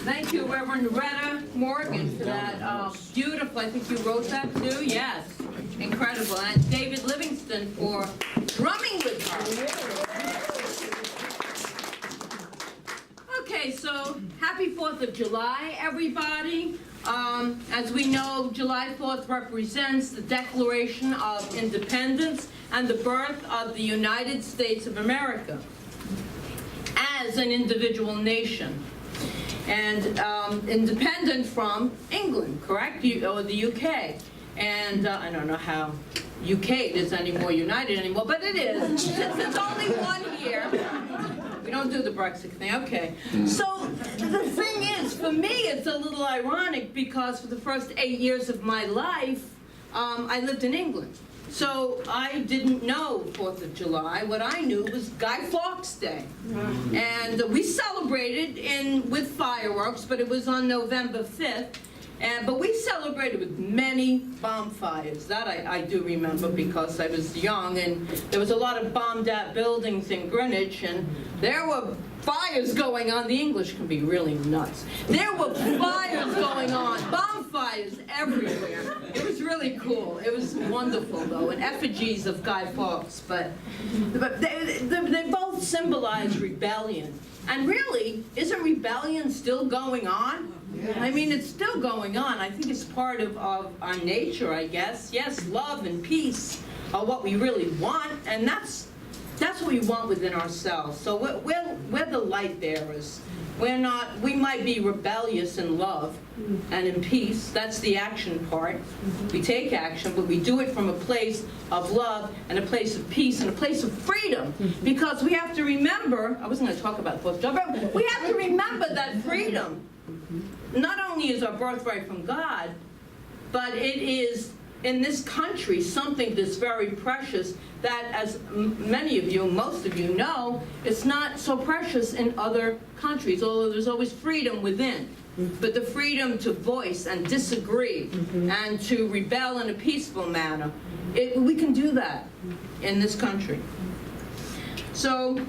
Thank you, Reverend Morgan, for that beautiful, I think you wrote that too? Yes, incredible. And David Livingston for drumming with her. Okay, so happy 4th of July, everybody. As we know, July 4th represents the Declaration of Independence and the birth of the United States of America as an individual nation. And independent from England, correct? Or the UK. And I don't know how UK is any more united anymore, but it is. Since it's only 1 year. We don't do the Brexit thing, okay. So the thing is, for me, it's a little ironic because for the first 8 years of my life, I lived in England. So I didn't know 4th of July. What I knew was Guy Fawkes Day. And we celebrated with fireworks, but it was on November 5th. But we celebrated with many bonfires. That I do remember because I was young, and there was a lot of bombed out buildings in Greenwich, and there were fires going on. The English can be really nuts. There were fires going on, bonfires everywhere. It was really cool. It was wonderful, though, and effigies of Guy Fawkes. But they both symbolize rebellion. And really, isn't rebellion still going on? Yes. I mean, it's still going on. I think it's part of our nature, I guess. Yes, love and peace are what we really want, and that's what we want within ourselves. So we're the light bearers. We might be rebellious in love and in peace. That's the action part. We take action, but we do it from a place of love and a place of peace and a place of freedom. Because we have to remember, I wasn't going to talk about 4th of July, but we have to remember that freedom not only is our birthright from God, but it is in this country something that's very precious that, as many of you, most of you know, it's not so precious in other countries, although there's always freedom within. But the freedom to voice and disagree and to rebel in a peaceful manner, we can do that in this country. So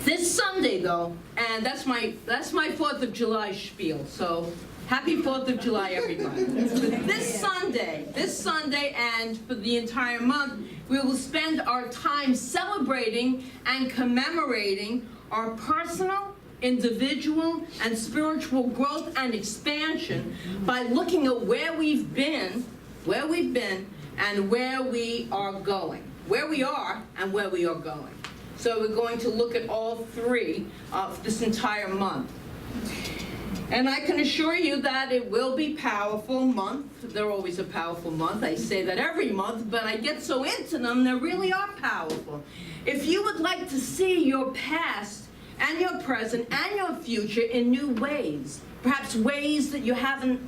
this Sunday, though, and that's my 4th of July spiel, so happy 4th of July, everybody. This Sunday, and for the entire month, we will spend our time celebrating and commemorating our personal, individual, and spiritual growth and expansion by looking at where we've been, and where we are going. Where we are and where we are going. So we're going to look at all three this entire month. And I can assure you that it will be a powerful month. They're always a powerful month. I say that every month, but I get so into them, they really are powerful. If you would like to see your past and your present and your future in new ways, perhaps ways that you haven't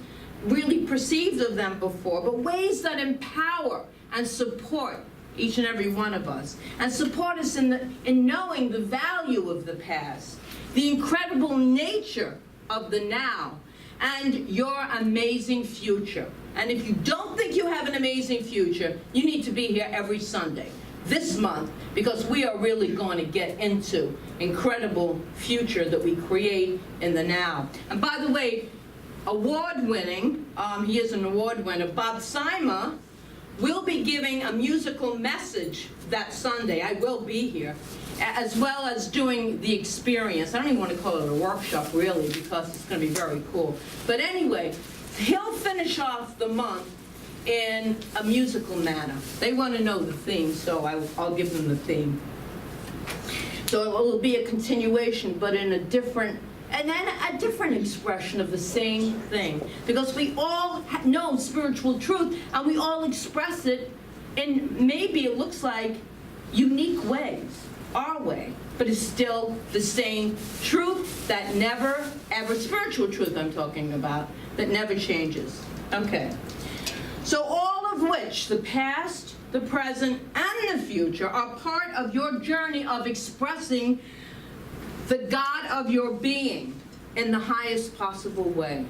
really perceived of them before, but ways that empower and support each and every one of us, and support us in knowing the value of the past, the incredible nature of the now, and your amazing future. And if you don't think you have an amazing future, you need to be here every Sunday this month, because we are really going to get into incredible future that we create in the now. And by the way, award-winning, he is an award winner, Bob Sima, will be giving a musical message that Sunday. I will be here, as well as doing the experience. I don't even want to call it a workshop, really, because it's going to be very cool. But anyway, he'll finish off the month in a musical manner. They want to know the theme, so I'll give them the theme. So it will be a continuation, but in a different expression of the same thing. Because we all know spiritual truth, and we all express it in, maybe it looks like, unique ways, our way, but it's still the same truth that never, ever, spiritual truth I'm talking about, that never changes. Okay. So all of which, the past, the present, and the future, are part of your journey of expressing the God of your being in the highest possible way,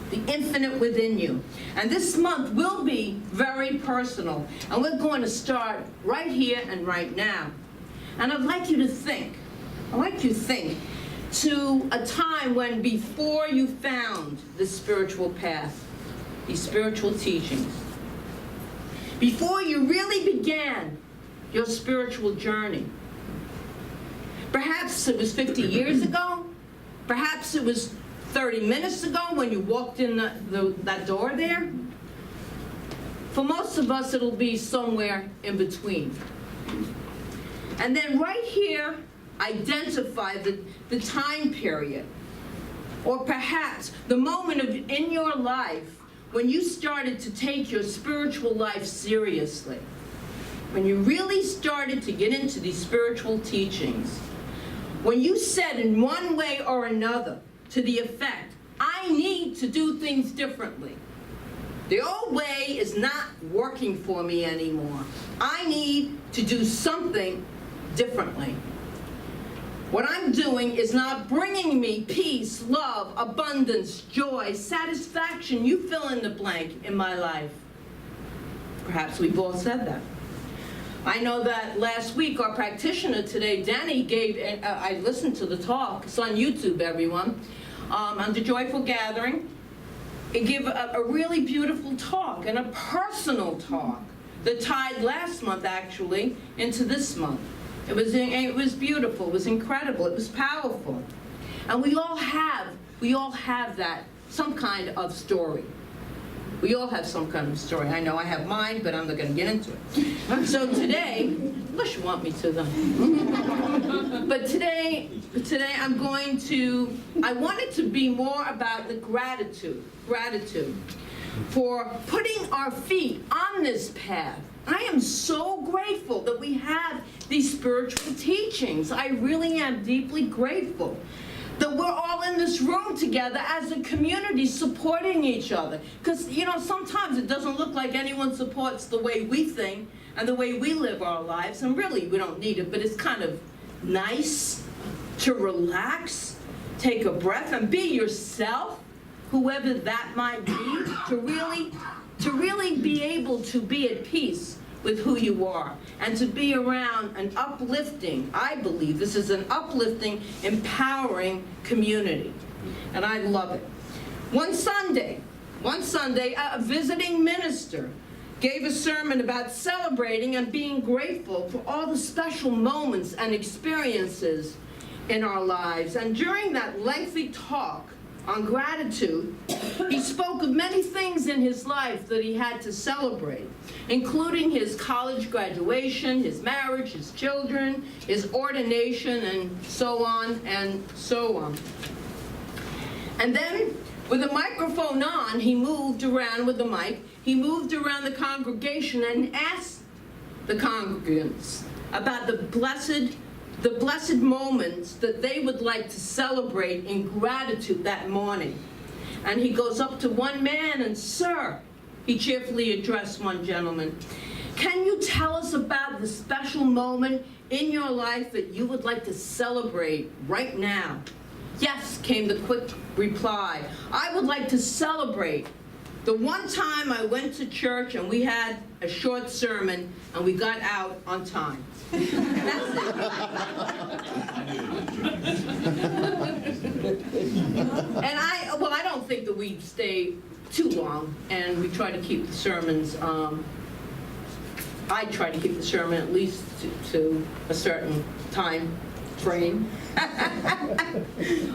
the infinite within you. And this month will be very personal, and we're going to start right here and right now. And I'd like you to think, to a time when before you found the spiritual path, these spiritual teachings, before you really began your spiritual journey. Perhaps it was 50 years ago. Perhaps it was 30 minutes ago when you walked in that door there. For most of us, it'll be somewhere in between. And then right here, identify the time period, or perhaps the moment in your life when you started to take your spiritual life seriously, when you really started to get into these spiritual teachings, when you said in one way or another to the effect, I need to do things differently. The old way is not working for me anymore. I need to do something differently. What I'm doing is not bringing me peace, love, abundance, joy, satisfaction, you fill in the blank in my life. Perhaps we've all said that. I know that last week our practitioner today, Danny, gave, I listened to the talk, it's on YouTube, everyone, on the Joyful Gathering. It gave a really beautiful talk and a personal talk that tied last month, actually, into this month. It was beautiful, it was incredible, it was powerful. And we all have that, some kind of story. We all have some kind of story. I know I have mine, but I'm not going to get into it. So today, unless you want me to, then. But today I want it to be more about the gratitude for putting our feet on this path. I am so grateful that we have these spiritual teachings. I really am deeply grateful that we're all in this room together as a community supporting each other. Because, you know, sometimes it doesn't look like anyone supports the way we think and the way we live our lives. And really, we don't need it, but it's kind of nice to relax, take a breath, and be yourself, whoever that might be, to really be able to be at peace with who you are, and to be around an uplifting, I believe this is an uplifting, empowering community. And I love it. One Sunday, a visiting minister gave a sermon about celebrating and being grateful for all the special moments and experiences in our lives. And during that lengthy talk on gratitude, he spoke of many things in his life that he had to celebrate, including his college graduation, his marriage, his children, his ordination, and so on and so on. And then, with the microphone on, he moved around with the mic, he moved around the congregation and asked the congregants about the blessed moments that they would like to celebrate in gratitude that morning. And he goes up to one man and, "Sir," he cheerfully addressed one gentleman, "can you tell us about the special moment in your life that you would like to celebrate right now?" "Yes," came the quick reply. "I would like to celebrate the one time I went to church and we had a short sermon and we got out on time." That's it. And I don't think that we stay too long, and we try to keep the sermons, I try to keep the sermon at least to a certain time frame.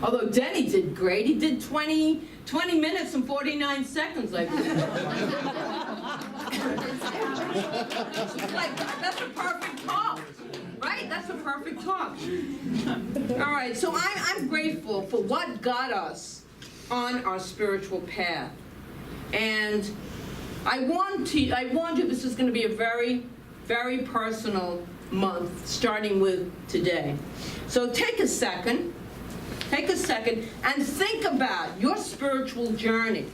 Although Denny did great. He did 20 minutes and 49 seconds, I believe. Like, that's a perfect talk, right? That's a perfect talk. All right, so I'm grateful for what got us on our spiritual path. And I warned you this is going to be a very, very personal month, starting with today. So take a second and think about your spiritual journey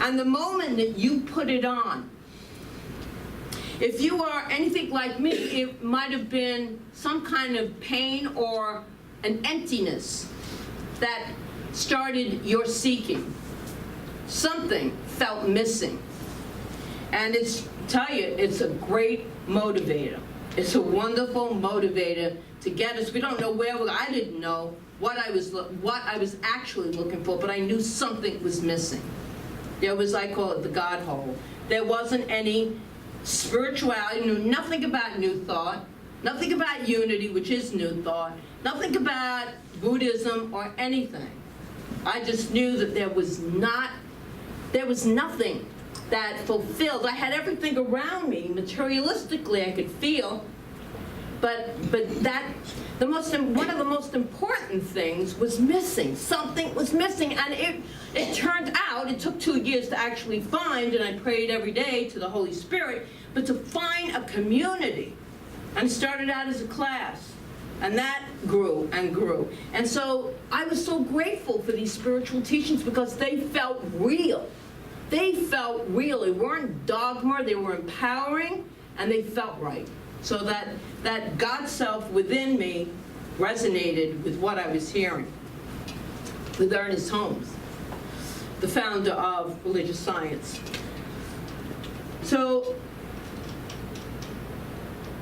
and the moment that you put it on. If you are anything like me, it might have been some kind of pain or an emptiness that started your seeking. Something felt missing. And it's a great motivator. It's a wonderful motivator to get us. We don't know where I didn't know what I was actually looking for, but I knew something was missing. There was, I call it the God hole. There wasn't any spirituality. I knew nothing about New Thought, nothing about unity, which is New Thought, nothing about Buddhism or anything. I just knew that there was nothing that fulfilled. I had everything around me, materialistically I could feel, but one of the most important things was missing. Something was missing, and it turned out, it took 2 years to actually find, and I prayed every day to the Holy Spirit, but to find a community. And started out as a class, and that grew and grew. And so I was so grateful for these spiritual teachings because they felt real. They felt real. They weren't dogma, they were empowering, and they felt right. So that God self within me resonated with what I was hearing. With Ernest Holmes, the founder of religious science. So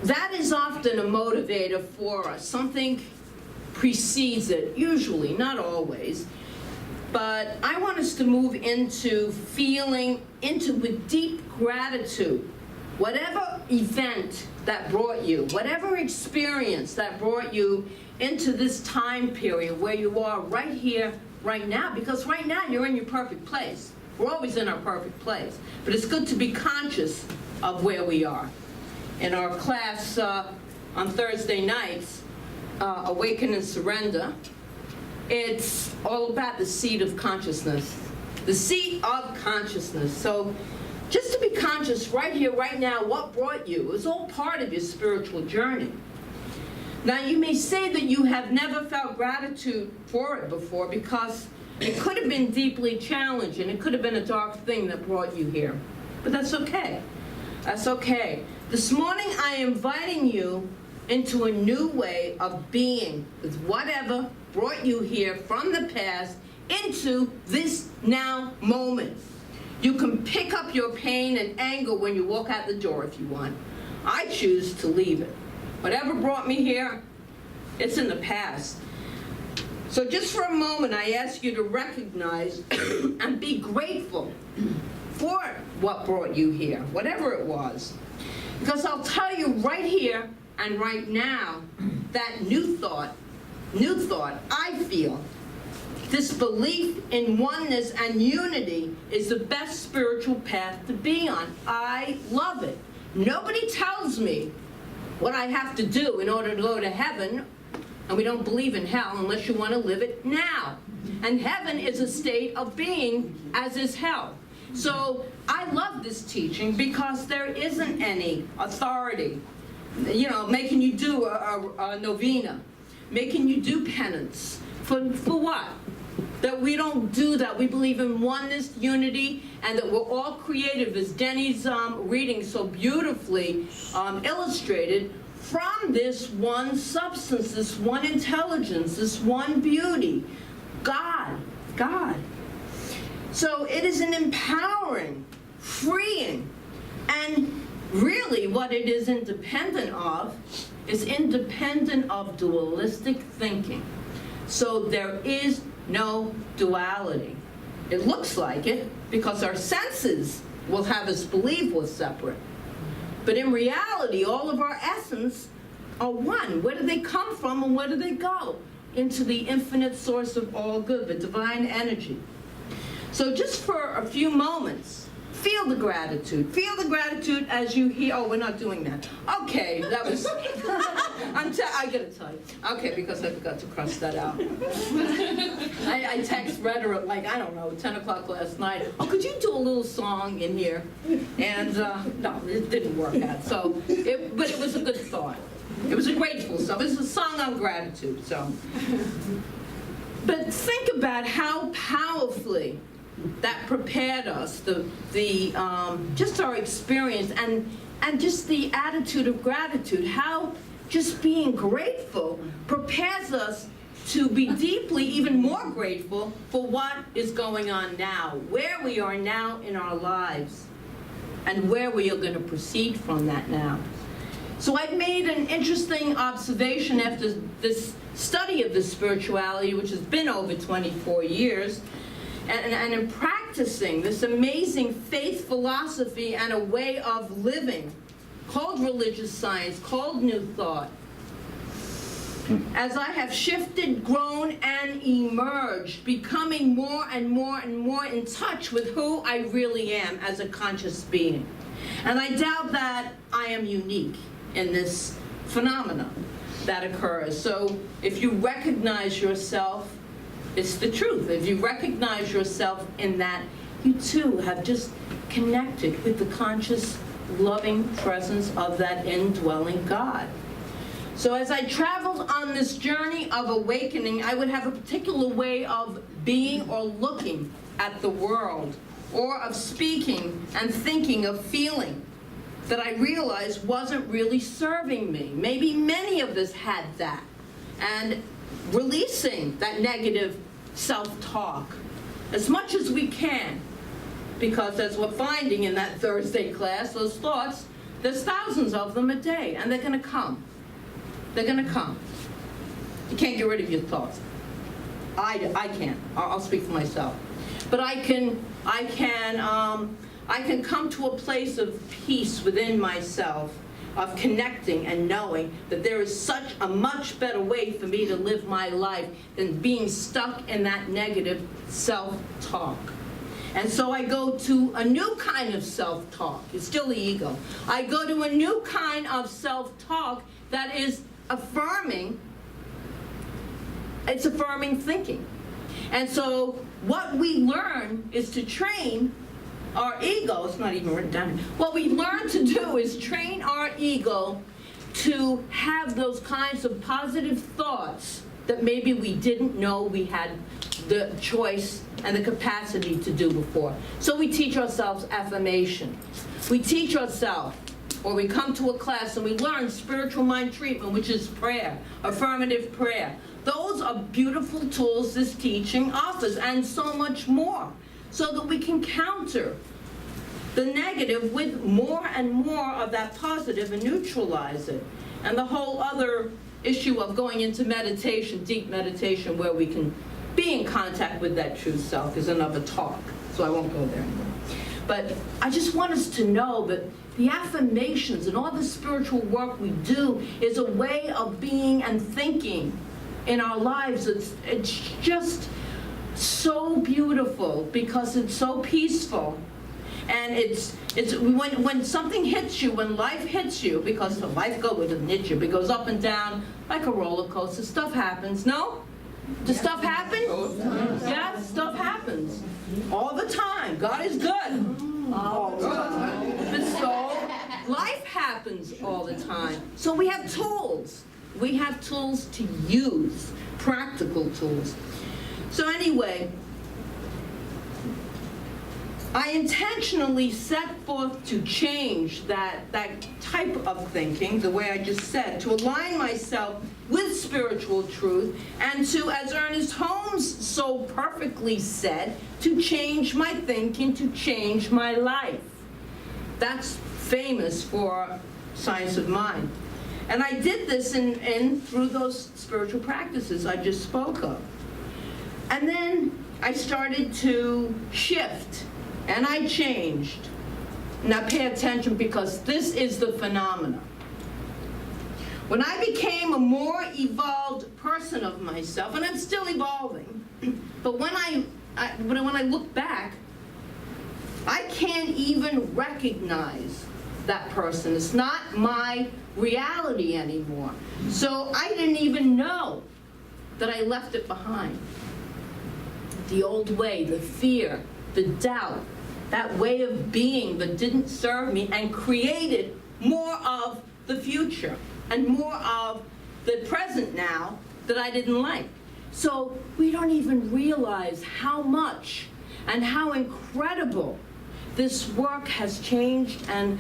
that is often a motivator for us. Something precedes it, usually, not always. But I want us to move into feeling with deep gratitude. Whatever event that brought you, whatever experience that brought you into this time period where you are right here, right now, because right now you're in your perfect place. We're always in our perfect place. But it's good to be conscious of where we are. In our class on Thursday nights, Awaken and Surrender, it's all about the seat of consciousness. The seat of consciousness. So just to be conscious right here, right now, what brought you. It was all part of your spiritual journey. Now you may say that you have never felt gratitude for it before because it could have been deeply challenging. It could have been a dark thing that brought you here. But that's okay. That's okay. This morning I am inviting you into a new way of being with whatever brought you here from the past into this now moment. You can pick up your pain and anger when you walk out the door if you want. I choose to leave it. Whatever brought me here, it's in the past. So just for a moment, I ask you to recognize and be grateful for what brought you here, whatever it was. Because I'll tell you right here and right now that new thought, I feel, this belief in oneness and unity is the best spiritual path to be on. I love it. Nobody tells me what I have to do in order to go to heaven, and we don't believe in hell unless you want to live it now. And heaven is a state of being, as is hell. So I love this teaching because there isn't any authority, making you do a novena, making you do penance. For what? That we don't do that. We believe in oneness, unity, and that we're all creative, as Denny's reading so beautifully illustrated, from this one substance, this one intelligence, this one beauty, God. So it is an empowering, freeing, and really what it is independent of is independent of dualistic thinking. So there is no duality. It looks like it because our senses will have us believe we're separate. But in reality, all of our essence are one. Where do they come from and where do they go? Into the infinite source of all good, the divine energy. So just for a few moments, feel the gratitude. Feel the gratitude as you hear. Oh, we're not doing that. Okay, that was, I gotta tell you. Okay, because I forgot to cross that out. I text Retta at 10 o'clock last night. Oh, could you do a little song in here? And no, it didn't work out. But it was a good thought. It was a grateful song. It was a song on gratitude, so. But think about how powerfully that prepared us, just our experience and just the attitude of gratitude, how just being grateful prepares us to be deeply, even more grateful for what is going on now, where we are now in our lives, and where we are going to proceed from that now. So I've made an interesting observation after this study of the spirituality, which has been over 24 years, and in practicing this amazing faith philosophy and a way of living called religious science, called New Thought. As I have shifted, grown, and emerged, becoming more and more and more in touch with who I really am as a conscious being. And I doubt that I am unique in this phenomenon that occurs. So if you recognize yourself, it's the truth. If you recognize yourself in that, you too have just connected with the conscious, loving presence of that indwelling God. So as I traveled on this journey of awakening, I would have a particular way of being or looking at the world, or of speaking and thinking, of feeling, that I realized wasn't really serving me. Maybe many of us had that. And releasing that negative self-talk as much as we can, because as we're finding in that Thursday class, those thoughts, there's thousands of them a day, and they're going to come. They're going to come. You can't get rid of your thoughts. I can't. I'll speak for myself. But I can come to a place of peace within myself, of connecting and knowing that there is such a much better way for me to live my life than being stuck in that negative self-talk. And so I go to a new kind of self-talk. It's still the ego. I go to a new kind of self-talk that is affirming. It's affirming thinking. And so what we learn is to train our ego. It's not even written down. What we learn to do is train our ego to have those kinds of positive thoughts that maybe we didn't know we had the choice and the capacity to do before. So we teach ourselves affirmation. We teach ourselves, or we come to a class and we learn spiritual mind treatment, which is prayer, affirmative prayer. Those are beautiful tools this teaching offers, and so much more, so that we can counter the negative with more and more of that positive and neutralize it. And the whole other issue of going into meditation, deep meditation, where we can be in contact with that true self, is another talk, so I won't go there anymore. But I just want us to know that the affirmations and all the spiritual work we do is a way of being and thinking in our lives. It's just so beautiful because it's so peaceful. And it's when something hits you, when life hits you, because life doesn't hit you, but it goes up and down like a roller coaster. Stuff happens, no? Does stuff happen? Yes, stuff happens. All the time. God is good. All the time. But so, life happens all the time. So we have tools. We have tools to use, practical tools. So anyway, I intentionally set forth to change that type of thinking, the way I just said, to align myself with spiritual truth, and to, as Ernest Holmes so perfectly said, to change my thinking, to change my life. That's famous for science of mind. And I did this through those spiritual practices I just spoke of. And then I started to shift. And I changed. Now pay attention, because this is the phenomena. When I became a more evolved person of myself, and I'm still evolving, but when I look back, I can't even recognize that person. It's not my reality anymore. So I didn't even know that I left it behind. The old way, the fear, the doubt, that way of being that didn't serve me, and created more of the future and more of the present now that I didn't like. So we don't even realize how much and how incredible this work has changed and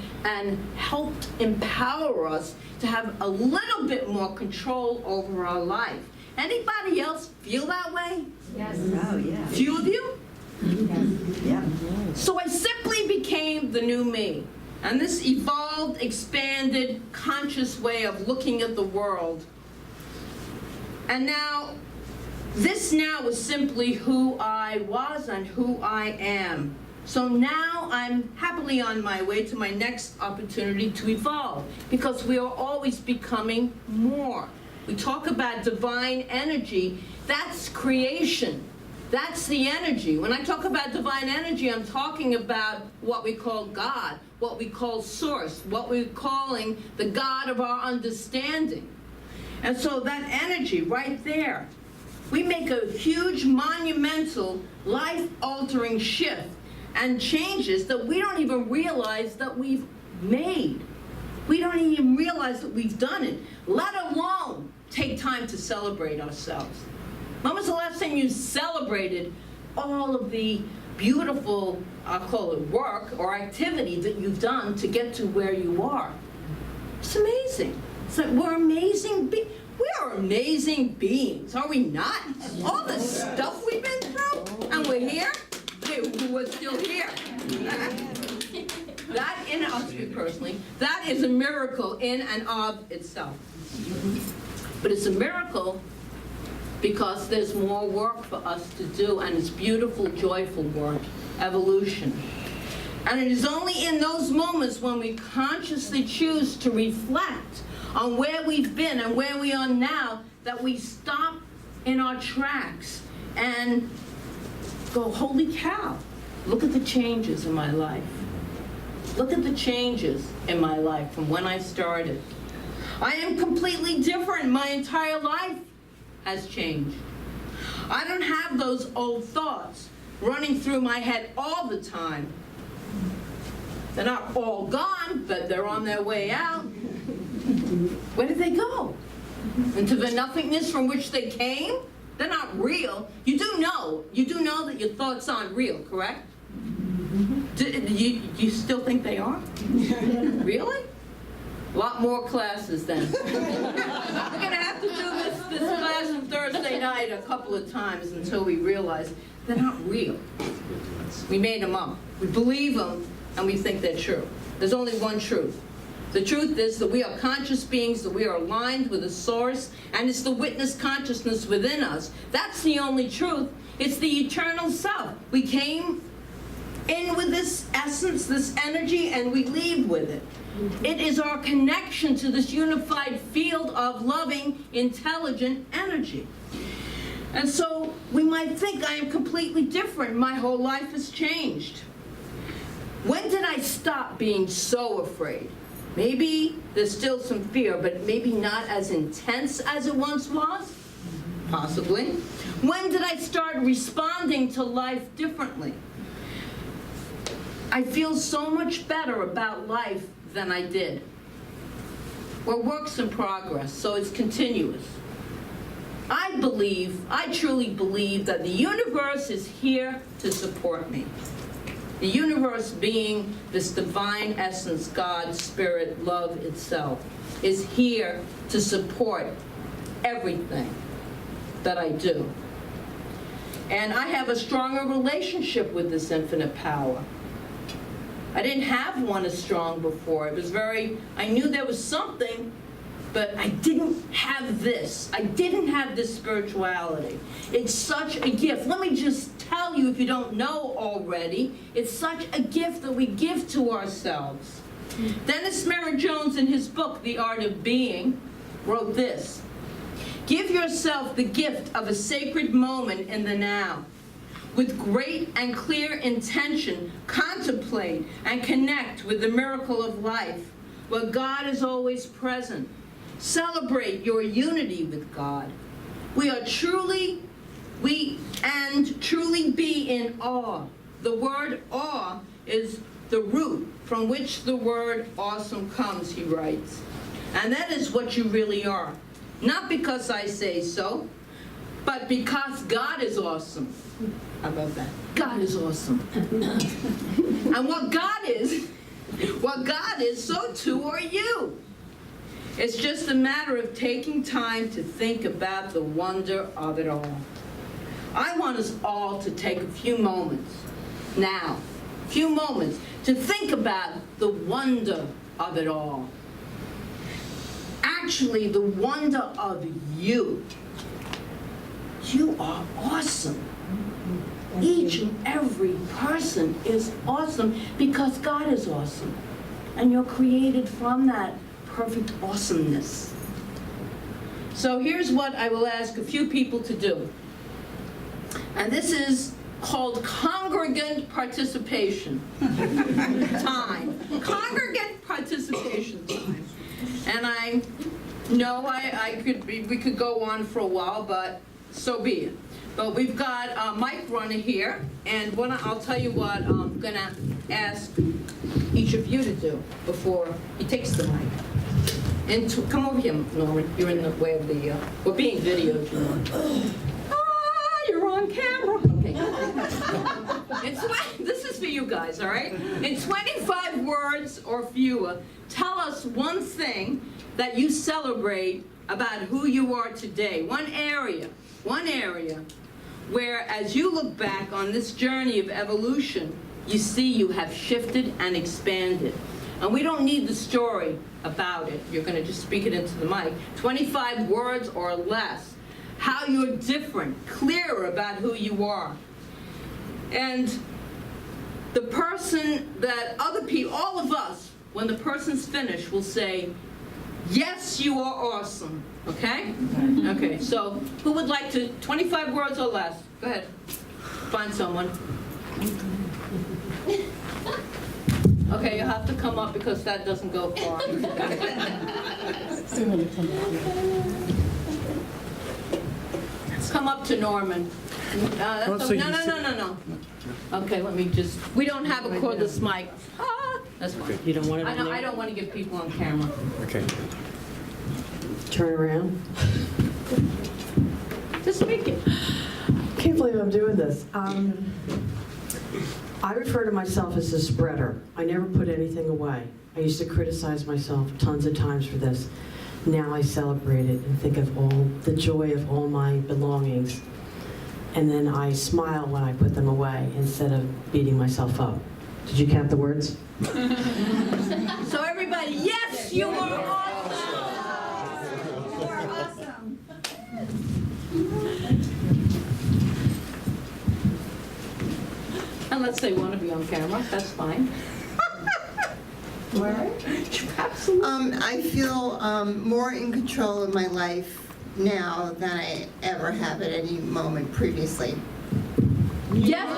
helped empower us to have a little bit more control over our life. Anybody else feel that way? Yes. Oh, yeah. Few of you? Yeah. So I simply became the new me. And this evolved evolved, expanded, conscious way of looking at the world. And now, this now is simply who I was and who I am. So now I'm happily on my way to my next opportunity to evolve, because we are always becoming more. We talk about divine energy. That's creation. That's the energy. When I talk about divine energy, I'm talking about what we call God, what we call source, what we're calling the God of our understanding. And so that energy right there, we make a huge, monumental, life-altering shift and changes that we don't even realize that we've made. We don't even realize that we've done it, let alone take time to celebrate ourselves. When was the last time you celebrated all of the beautiful, I'll call it work or activity that you've done to get to where you are? It's amazing. It's like we're amazing beings. We are amazing beings, are we not? All the stuff we've been through, and we're here. We're still here. That, I'll speak personally, that is a miracle in and of itself. But it's a miracle because there's more work for us to do, and it's beautiful, joyful work, evolution. And it is only in those moments when we consciously choose to reflect on where we've been and where we are now that we stop in our tracks and go, holy cow, look at the changes in my life. Look at the changes in my life from when I started. I am completely different. My entire life has changed. I don't have those old thoughts running through my head all the time. They're not all gone, but they're on their way out. Where did they go? Into the nothingness from which they came? They're not real. You do know that your thoughts aren't real, correct? Do you still think they are? Really? A lot more classes then. We're gonna have to do this class on Thursday night a couple of times until we realize they're not real. We made them up. We believe them and we think they're true. There's only one truth. The truth is that we are conscious beings, that we are aligned with a source, and it's the witness consciousness within us. That's the only truth. It's the eternal self. We came in with this essence, this energy, and we leave with it. It is our connection to this unified field of loving, intelligent energy. And so we might think I am completely different. My whole life has changed. When did I stop being so afraid? Maybe there's still some fear, but maybe not as intense as it once was? Possibly. When did I start responding to life differently? I feel so much better about life than I did. We're works in progress, so it's continuous. I truly believe that the universe is here to support me. The universe being this divine essence, God, spirit, love itself, is here to support everything that I do. And I have a stronger relationship with this infinite power. I didn't have one as strong before. I knew there was something, but I didn't have this. I didn't have this spirituality. It's such a gift. Let me just tell you, if you don't know already, it's such a gift that we give to ourselves. Dennis Merritt Jones, in his book, The Art of Being, wrote this: give yourself the gift of a sacred moment in the now. With great and clear intention, contemplate and connect with the miracle of life, where God is always present. Celebrate your unity with God. Truly be in awe. The word awe is the root from which the word awesome comes, he writes. And that is what you really are. Not because I say so, but because God is awesome. How about that? God is awesome. And what God is, so too are you. It's just a matter of taking time to think about the wonder of it all. I want us all to take a few moments now, to think about the wonder of it all. Actually, the wonder of you. You are awesome. Each and every person is awesome because God is awesome. And you're created from that perfect awesomeness. So here's what I will ask a few people to do. And this is called congregant participation time. Congregant participation time. And I know we could go on for a while, but so be it. But we've got a mic runner here, and I'll tell you what I'm going to ask each of you to do before he takes the mic. And come over here, Norman. You're in the way of the, we're being videoed. You're on camera. Okay. This is for you guys, all right? In 25 words or fewer, tell us one thing that you celebrate about who you are today. One area where, as you look back on this journey of evolution, you see you have shifted and expanded. And we don't need the story about it. You're going to just speak it into the mic. 25 words or less. How you're different, clearer about who you are. And the person that other people, all of us, when the person's finished, will say, yes, you are awesome. Okay? Okay, so who would like to, 25 words or less? Go ahead. Find someone. Okay, you have to come up because that doesn't go far. Come up to Norman. No. Okay, let me just, we don't have a cordless mic. That's fine. You don't want it on there? I don't want to get people on camera. Okay. Turn around. Just speak it. Can't believe I'm doing this. I refer to myself as a spreader. I never put anything away. I used to criticize myself tons of times for this. Now I celebrate it and think of all the joy of all my belongings. And then I smile when I put them away instead of beating myself up. Did you count the words? So everybody, yes, you are awesome. You are awesome. Unless they want to be on camera, that's fine. Absolutely. I feel more in control of my life now than I ever have at any moment previously. Yes,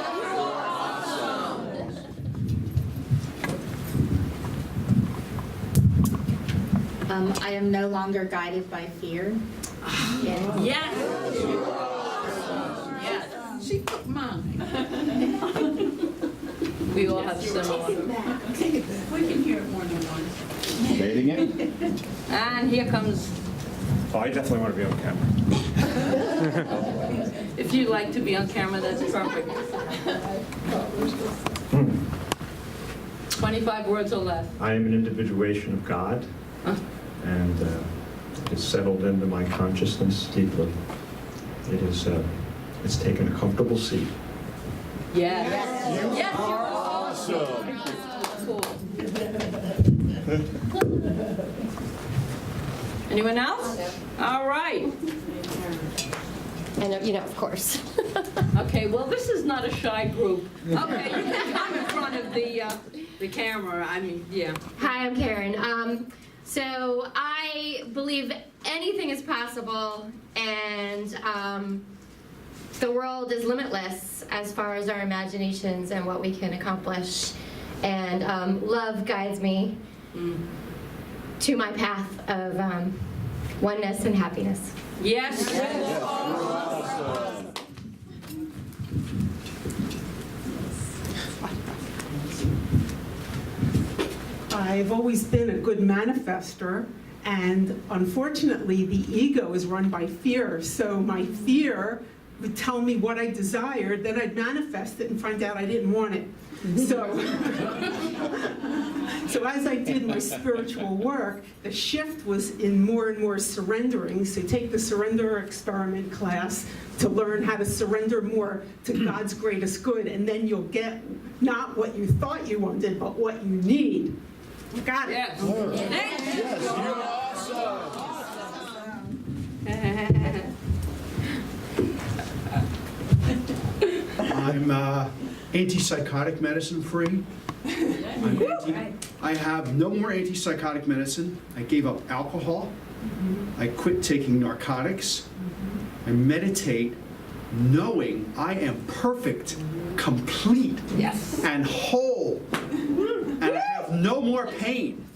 I am no longer guided by fear. yes. You are awesome. Yes. She took mine. We all have similar. Take it back. We can hear it more than once. Say it again? And here comes, Oh, I definitely want to be on camera. if you'd like to be on camera, that's perfect. 25 words or less. I am an individuation of God, and it's settled into my consciousness deeply. It's taken a comfortable seat. Yes. Yes, you are awesome. Cool. Anyone else? All right. And, of course. Okay, well, this is not a shy group. Okay, you can come in front of the camera. I mean, yeah. Hi, I'm Karen. So I believe anything is possible, and the world is limitless as far as our imaginations and what we can accomplish. And love guides me to my path of oneness and happiness. Yes. I've always been a good manifester, and unfortunately the ego is run by fear, so my fear would tell me what I desired, then I'd manifest it and find out I didn't want it. So as I did my spiritual work, the shift was in more and more surrendering. So take the surrender experiment class to learn how to surrender more to God's greatest good, and then you'll get not what you thought you wanted, but what you need. We got it. Yes. I'm antipsychotic medicine free. I have no more antipsychotic medicine. I gave up alcohol. I quit taking narcotics. I meditate knowing I am perfect, complete, and whole. And I have no more pain.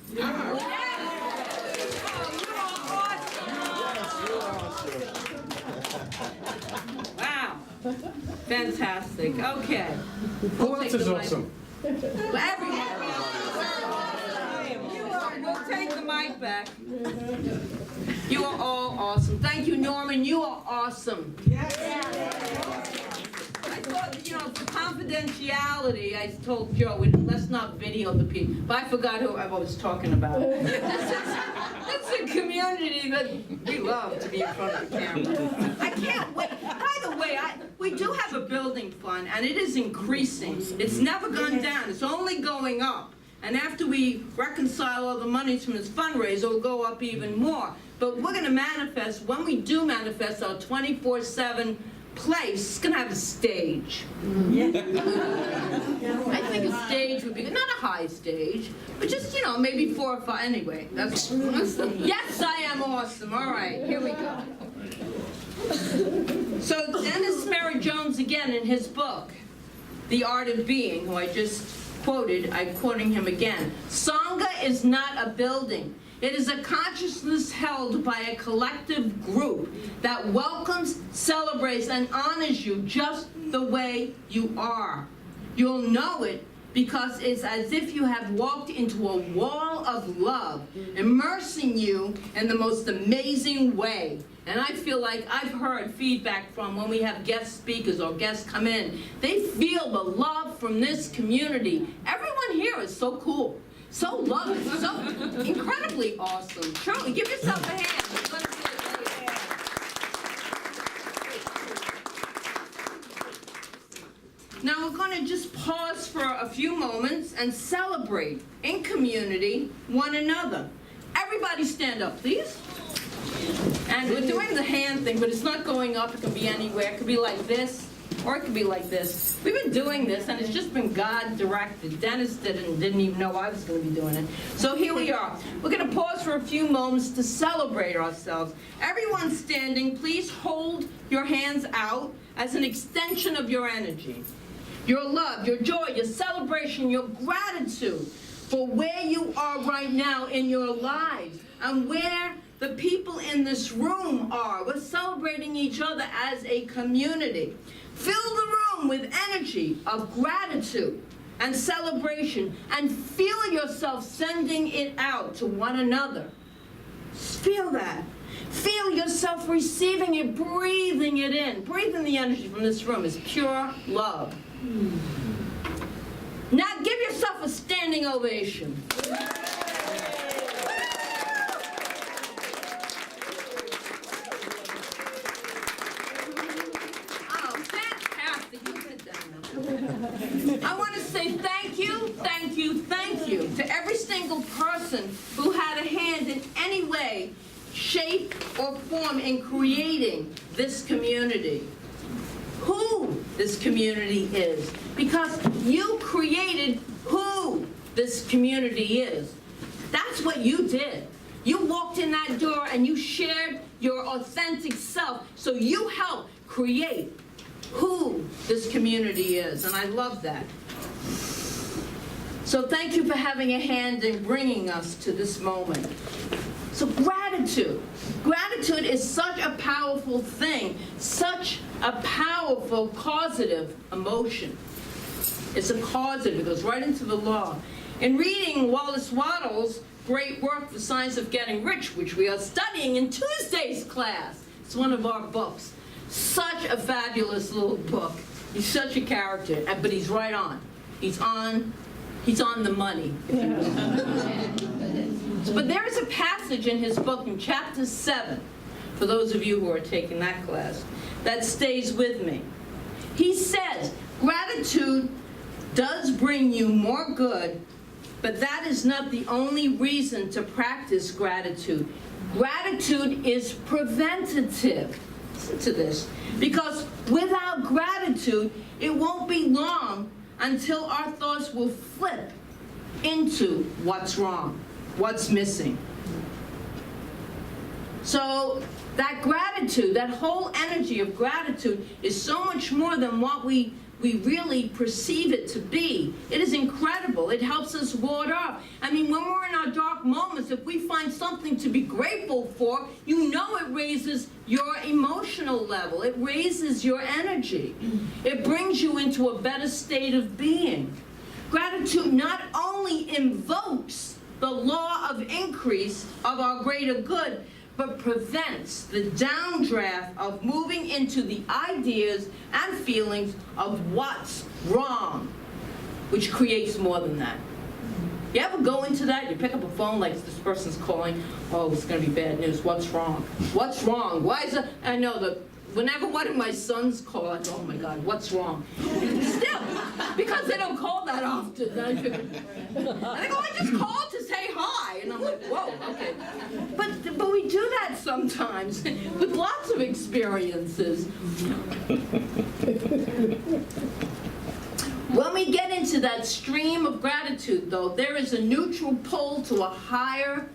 Wow. Fantastic. Okay. Who else is awesome? Everyone. We'll take the mic back. You are all awesome. Thank you, Norman. You are awesome. Yes. I thought, for confidentiality, I told Joe, let's not video the people. But I forgot who I was talking about. It's a community that we love to be in front of the camera. I can't wait. By the way, we do have a building fund, and it is increasing. It's never gone down. It's only going up. And after we reconcile all the monies from this fundraiser, it'll go up even more. But we're going to manifest, when we do manifest our 24/7 place, it's going to have a stage. I think a stage would be good. Not a high stage, but just, maybe 4 or 5. Anyway, that's yes, I am awesome. All right, here we go. So Dennis Merritt Jones, again, in his book, The Art of Being, who I just quoted, I'm quoting him again. Sangha is not a building. It is a consciousness held by a collective group that welcomes, celebrates, and honors you just the way you are. You'll know it because it's as if you have walked into a wall of love, immersing you in the most amazing way. And I feel like I've heard feedback from when we have guest speakers or guests come in. They feel the love from this community. Everyone here is so cool, so loving, so incredibly awesome. Truly, give yourself a hand. Now we're going to just pause for a few moments and celebrate in community one another. Everybody stand up, please. And we're doing the hand thing, but it's not going up. It can be anywhere. It could be like this, or it could be like this. We've been doing this, and it's just been God-directed. Dennis didn't even know I was going to be doing it. So here we are. We're going to pause for a few moments to celebrate ourselves. Everyone standing, please hold your hands out as an extension of your energy. Your love, your joy, your celebration, your gratitude for where you are right now in your lives and where the people in this room are. We're celebrating each other as a community. Fill the room with energy of gratitude and celebration and feel yourself sending it out to one another. Feel that. Feel yourself receiving it, breathing it in. Breathing the energy from this room is pure love. Now give yourself a standing ovation. I want to say thank you, thank you, thank you to every single person who had a hand in any way, shape, or form in creating this community. Who this community is. Because you created who this community is. That's what you did. You walked in that door and you shared your authentic self. So you helped create who this community is, and I love that. So thank you for having a hand in bringing us to this moment. So gratitude. Gratitude is such a powerful thing, such a powerful causative emotion. It's a causative, it goes right into the law. In reading Wallace Wattles' great work, The Science of Getting Rich, which we are studying in Tuesday's class, it's one of our books. Such a fabulous little book. He's such a character, but he's right on. He's on the money. But there is a passage in his book in chapter 7, for those of you who are taking that class, that stays with me. He says, gratitude does bring you more good But that is not the only reason to practice gratitude. Gratitude is preventative. Listen to this. Because without gratitude, it won't be long until our thoughts will flip into what's wrong, what's missing. So that gratitude, that whole energy of gratitude is so much more than what we really perceive it to be. It is incredible. It helps us ward off. I mean, when we're in our dark moments, if we find something to be grateful for, you know it raises your emotional level. It raises your energy. It brings you into a better state of being. Gratitude not only invokes the law of increase of our greater good, but prevents the downdraft of moving into the ideas and feelings of what's wrong, which creates more than that. You ever go into that? You pick up a phone like this person's calling, oh, it's gonna be bad news, what's wrong? What's wrong? Why is it? I know that whenever one of my sons call, I go, oh my God, what's wrong? Still, because they don't call that often. And they go, I just called to say hi. And I'm like, whoa, okay. But we do that sometimes with lots of experiences. When we get into that stream of gratitude, though, there is a neutral pull to a higher